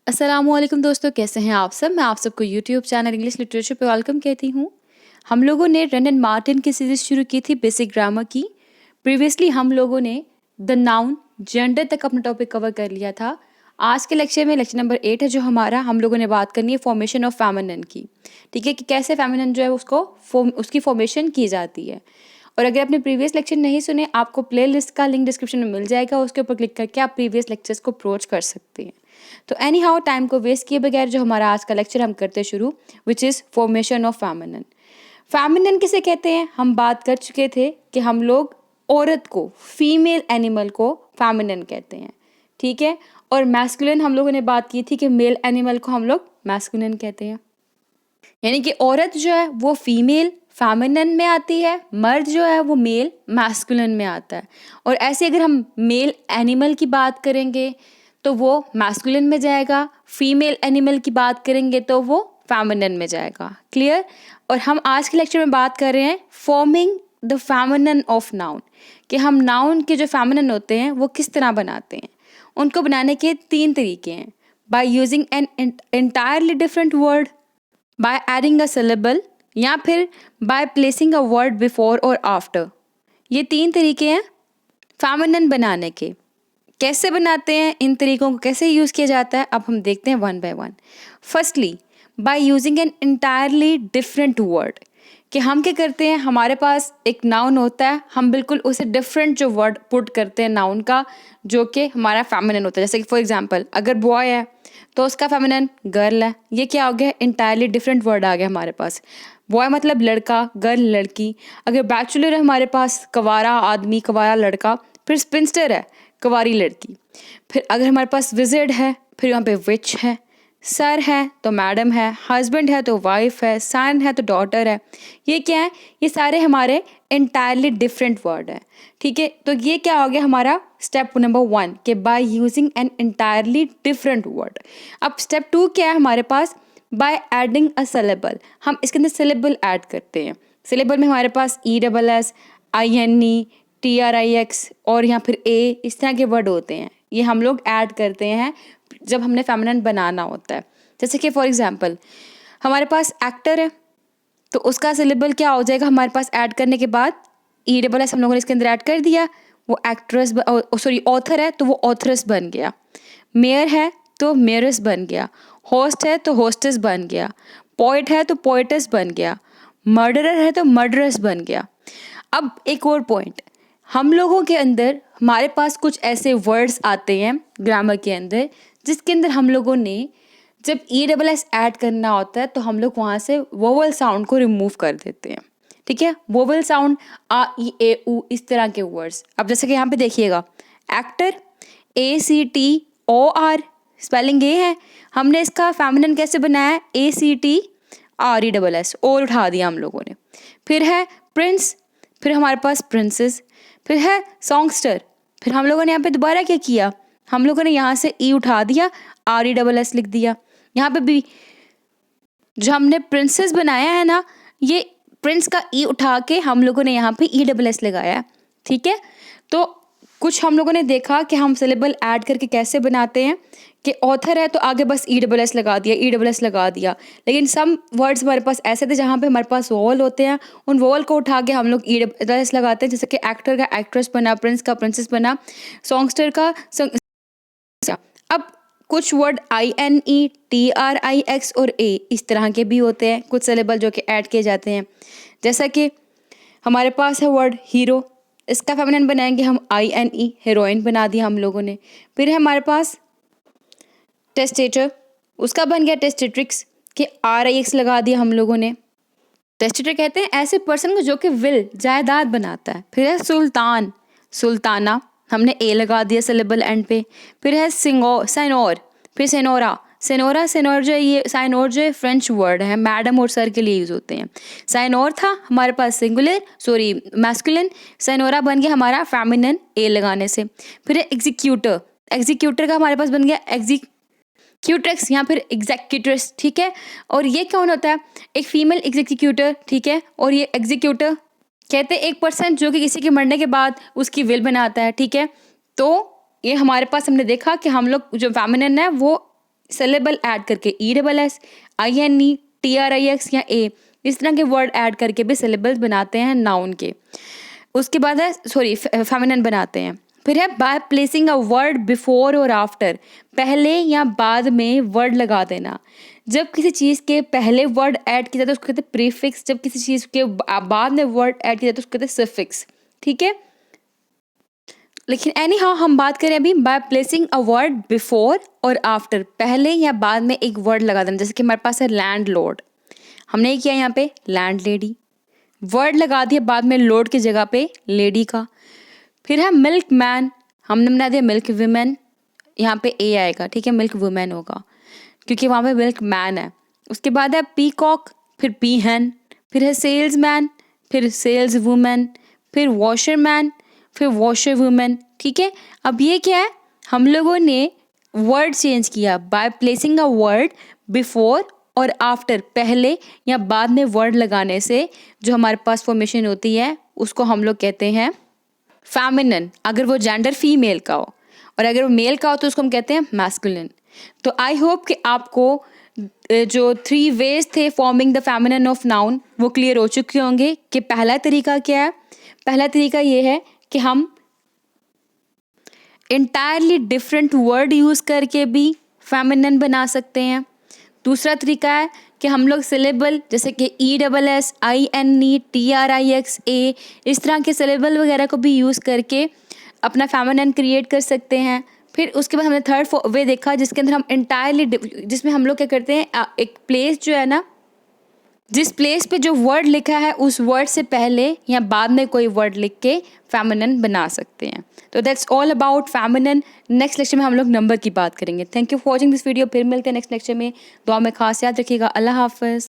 अस्सलामुअलैकुम दोस्तों, कैसे हैं आप सब। मैं आप सबको यूट्यूब चैनल इंग्लिश लिटरेचर पे वेलकम कहती हूँ। हम लोगों ने रन एंड मार्टिन की सीरीज शुरू की थी बेसिक ग्रामर की। प्रीवियसली हम लोगों ने द नाउन जेंडर तक अपना टॉपिक कवर कर लिया था। आज के लेक्चर में लेक्चर नंबर 8 है जो हमारा, हम लोगों ने बात करनी है फॉर्मेशन ऑफ फेमिनिन की। ठीक है, कि कैसे फेमिनिन जो है उसकी फॉर्मेशन की जाती है। और अगर आपने प्रीवियस लेक्चर नहीं सुने, आपको प्लेलिस्ट का लिंक डिस्क्रिप्शन में मिल जाएगा, उसके ऊपर क्लिक करके आप प्रीवियस लेक्चर्स को अप्रोच कर सकते हैं। तो एनी हाउ, टाइम को वेस्ट किए बगैर जो हमारा आज का लेक्चर हम करते शुरू, which is formation of feminine. Feminine किसे कहते हैं, हम बात कर चुके थे कि हम लोग औरत को, फीमेल एनिमल को फेमिनिन कहते हैं। ठीक है, और मैस्कुलिन हम लोगों ने बात की थी कि मेल एनिमल को हम लोग मैस्कुलिन कहते हैं। यानी कि औरत जो है वो फीमेल फेमिनिन में आती है, मर्द जो है वो मेल मैस्कुलिन में आता है। और ऐसे अगर हम मेल एनिमल की बात करेंगे तो वो मैस्कुलिन में जाएगा, फीमेल एनिमल की बात करेंगे तो वो फेमिनिन में जाएगा। क्लियर। और हम आज के लेक्चर में बात कर रहे हैं forming the feminine of noun, कि हम नाउन के जो फेमिनिन होते हैं वो किस तरह बनाते हैं। उनको बनाने के 3 तरीके हैं, bye using an entirely different word, bye adding a syllable, या फिर by placing a word before और आफ्टर। ये 3 तरीके हैं फेमिनिन बनाने के। कैसे बनाते हैं, इन तरीकों को कैसे यूज़ किया जाता है, अब हम देखते हैं one by one. Firstly, by using an entirely different word, कि हम क्या करते हैं, हमारे पास एक नाउन होता है, हम बिल्कुल उसे डिफरेंट जो वर्ड पुट करते हैं नाउन का, जो कि हमारा फेमिनिन होता है। जैसे कि फॉर एग्जांपल, अगर बॉय है तो उसका फेमिनिन गर्ल है। ये क्या हो गया, इंटायरली डिफरेंट वर्ड आ गया हमारे पास। बॉय मतलब लड़का, गर्ल लड़की। अगर बैचलर है हमारे पास, कवारा आदमी, कवारा लड़का। फिर स्पिंस्टर है, कवारी लड़की। फिर अगर हमारे पास विजिड है, फिर यहाँ पे विच है। सर है तो मैडम है, हस्बैंड है तो वाइफ है, सन है तो डॉटर है। ये क्या है, ये सारे हमारे इंटायरली डिफरेंट वर्ड है। ठीक है, तो ये क्या हो गया हमारा स्टेप नंबर 1, के by using an entirely different word. अब स्टेप 2 क्या है हमारे पास, बाय एडिंग अ सिलेबल। हम इसके अंदर सिलेबल ऐड करते हैं। सिलेबल में हमारे पास ESS, INE, TRIX और यहाँ फिर A, इस तरह के वर्ड होते हैं। ये हम लोग ऐड करते हैं जब हमने फेमिनिन बनाना होता है। जैसे कि फॉर एग्जांपल, हमारे पास एक्टर है तो उसका सिलेबल क्या हो जाएगा, हमारे पास ऐड करने के बाद ESS हम लोगों ने इसके अंदर ऐड कर दिया, वो एक्ट्रेस, सॉरी ऑथर है तो वो ऑथरस बन गया। मेयर है तो मेयरस बन गया। होस्ट है तो होस्टेस बन गया। पोइट है तो पोइटस बन गया। मर्डरर है तो मर्डरस बन गया। अब एक और पॉइंट, हम लोगों के अंदर हमारे पास कुछ ऐसे वर्ड्स आते हैं ग्रामर के अंदर, जिसके अंदर हम लोगों ने जब ESS ऐड करना होता है तो हम लोग वहाँ से वोवल साउंड को रिमूव कर देते हैं। ठीक है, वोवल साउंड आ ई ए उ, इस तरह के वर्ड्स। अब जैसे कि यहाँ पे देखिएगा, एक्टर ACTOR, स्पेलिंग ये है। हमने इसका फेमिनिन कैसे बनाया, ACTRESS, और उठा दिया हम लोगों ने। फिर है प्रिंस, फिर हमारे पास प्रिंसेस, फिर है सॉन्गस्टर। फिर हम लोगों ने यहाँ पे दोबारा क्या किया, हम लोगों ने यहाँ से E उठा दिया, RESS लिख दिया। यहाँ पे भी जो हमने प्रिंसेस बनाया है ना, ये प्रिंस का E उठा के हम लोगों ने यहाँ पे ESS लगाया। ठीक है, तो कुछ हम लोगों ने देखा कि हम सिलेबल ऐड करके कैसे बनाते हैं, कि ऑथर है तो आगे बस ESS लगा दिया, ESS लगा दिया। लेकिन सम वर्ड्स हमारे पास ऐसे थे जहाँ पे हमारे पास वोवल होते हैं, उन वोवल को उठा के हम लोग ESS लगाते हैं। जैसे कि एक्टर का एक्ट्रेस बना, प्रिंस का प्रिंसेस बना, सॉन्गस्टर का अब कुछ वर्ड INE, TRIX और A इस तरह के भी होते हैं, कुछ सिलेबल जो कि ऐड किए जाते हैं। जैसा कि हमारे पास है वर्ड हीरो, इसका फेमिनिन बनाएंगे हम INE, हीरोइन बना दिया हम लोगों ने। फिर है हमारे पास टेस्टेटर, उसका बन गया टेस्टेट्रिक्स, के RIX लगा दिया हम लोगों ने। टेस्टेटर कहते हैं ऐसे पर्सन को जो कि विल, जायदाद बनाता है। फिर है सुल्तान, सुल्ताना, हमने A लगा दिया सिलेबल एंड पे। फिर है साइनोर, फिर सेनोरा, सेनोर जो है, ये साइनोर जो है फ्रेंच वर्ड है, मैडम और सर के लिए यूज़ होते हैं। साइनोर था हमारे पास सिंगुलर, सॉरी मैस्कुलिन, सेनोरा बन गया हमारा फेमिनिन A लगाने से। फिर है एग्जीक्यूटर, एग्जीक्यूटर का हमारे पास बन गया एग्जीक्यूट्रेक्स या फिर एग्जीक्यूट्रेस। ठीक है, और ये कौन होता है, एक फीमेल एग्जीक्यूटर। ठीक है, और ये एग्जीक्यूटर कहते हैं एक पर्सन जो कि किसी के मरने के बाद उसकी विल बनाता है। ठीक है, तो ये हमारे पास हमने देखा कि हम लोग जो फेमिनिन है वो सिलेबल ऐड करके ESS, INE, TRIX या A, इस तरह के वर्ड ऐड करके भी सिलेबल्स बनाते हैं नाउन के। उसके बाद है फेमिनिन बनाते हैं। फिर है by placing a word before और आफ्टर, पहले या बाद में वर्ड लगा देना। जब किसी चीज़ के पहले वर्ड ऐड किया जाता है उसको कहते हैं प्रीफिक्स, जब किसी चीज़ के बाद में वर्ड ऐड किया जाता है उसको कहते हैं सफिक्स। ठीक है, लेकिन एनी हाउ हम बात करें अभी by placing a word before और आफ्टर, पहले या बाद में एक वर्ड लगा देना। जैसे कि हमारे पास है लैंड लॉर्ड, हमने किया यहाँ पे लैंड लेडी, वर्ड लगा दिया बाद में लॉर्ड की जगह पे लेडी का। फिर है मिल्क मैन, हमने बना दिया मिल्क वुमेन, यहाँ पे ए आएगा, ठीक है, मिल्क वुमेन होगा क्योंकि वहाँ पे मिल्क मैन है। उसके बाद है पीकॉक, फिर पीहन, फिर है सेल्स मैन, फिर सेल्स वुमेन, फिर वॉशर मैन, फिर वॉशर वुमेन। ठीक है, अब ये क्या है, हम लोगों ने वर्ड चेंज किया by placing a word before और आफ्टर, पहले या बाद में वर्ड लगाने से जो हमारे पास फॉर्मेशन होती है उसको हम लोग कहते हैं फेमिनिन, अगर वो जेंडर फीमेल का हो, और अगर वो मेल का हो तो उसको हम कहते हैं मैस्कुलिन। तो आई होप कि आपको जो 3 वेज थे forming the feminine of noun वो क्लियर हो चुके होंगे कि पहला तरीका क्या है। पहला तरीका ये है कि हम इंटायरली डिफरेंट वर्ड यूज़ करके भी फेमिनिन बना सकते हैं। दूसरा तरीका है कि हम लोग सिलेबल जैसे कि ESS, INE, TRIX, A, इस तरह के सिलेबल वगैरह को भी यूज़ करके अपना फेमिनिन क्रिएट कर सकते हैं। फिर उसके बाद हमने थर्ड वे देखा जिसके अंदर हम इंटायरली, जिसमें हम लोग क्या करते हैं, एक प्लेस जो है ना, जिस प्लेस पे जो वर्ड लिखा है उस वर्ड से पहले या बाद में कोई वर्ड लिख के फेमिनिन बना सकते हैं। तो that's all about feminine. Next lecture में हम लोग नंबर की बात करेंगे। Thank you for watching this video. फिर मिलते हैं नेक्स्ट लेक्चर में। दुआ में खास याद रखिएगा। अल्लाह हाफ़िज़।